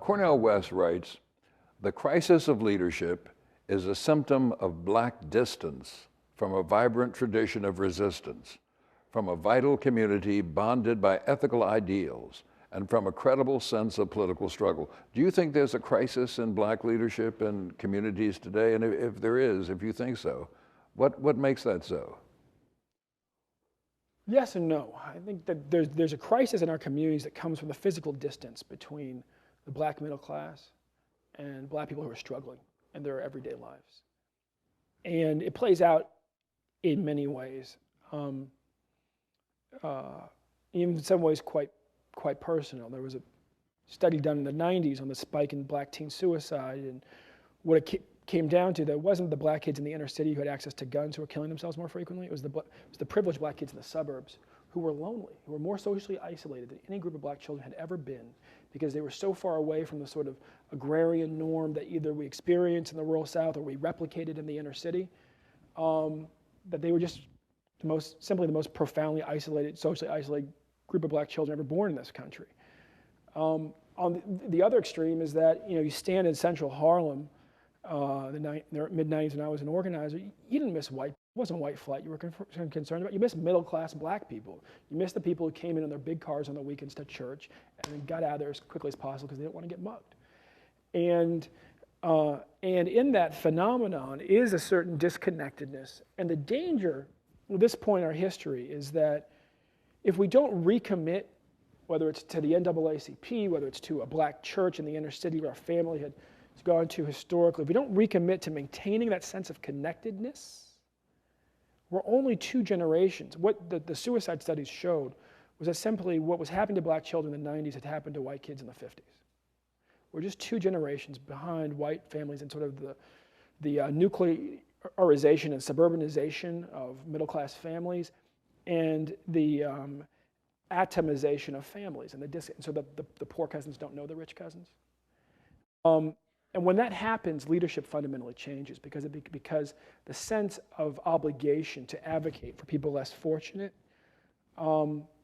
Cornell West writes, the crisis of leadership is a symptom of black distance from a vibrant tradition of resistance, from a vital community bonded by ethical ideals, and from a credible sense of political struggle. Do you think there's a crisis in black leadership in communities today? And if there is, if you think so, what makes that so? Yes and no. I think that there's a crisis in our communities that comes from the physical distance between the black middle class and black people who are struggling in their everyday lives. And it plays out in many ways, even in some ways quite personal. There was a study done in the 90s on the spike in black teen suicide, and what it came down to, that wasn't the black kids in the inner city who had access to guns who were killing themselves more frequently. It was the privileged black kids in the suburbs who were lonely, who were more socially isolated than any group of black children had ever been, because they were so far away from the sort of agrarian norm that either we experienced in the rural South or we replicated in the inner city, that they were just simply the most profoundly isolated, socially isolated group of black children ever born in this country. On the other extreme is that, you stand in central Harlem, the mid-90s when I was an organizer, you didn't miss white. It wasn't white flight you were concerned about. You missed middle-class black people. You missed the people who came in their big cars on the weekends to church and then got out of there as quickly as possible because they didn't want to get mugged. And in that phenomenon is a certain disconnectedness. And the danger at this point in our history is that if we don't recommit, whether it's to the NAACP, whether it's to a black church in the inner city where our family has gone to historically, if we don't recommit to maintaining that sense of connectedness, we're only 2 generations. What the suicide studies showed was that simply what was happening to black children in the 90s had happened to white kids in the 50s. We're just 2 generations behind white families in sort of the nuclearization and suburbanization of middle-class families and the atomization of families, and so that the poor cousins don't know the rich cousins. And when that happens, leadership fundamentally changes because the sense of obligation to advocate for people less fortunate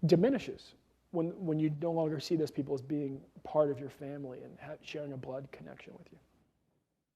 diminishes when you no longer see those people as being part of your family and sharing a blood connection with you.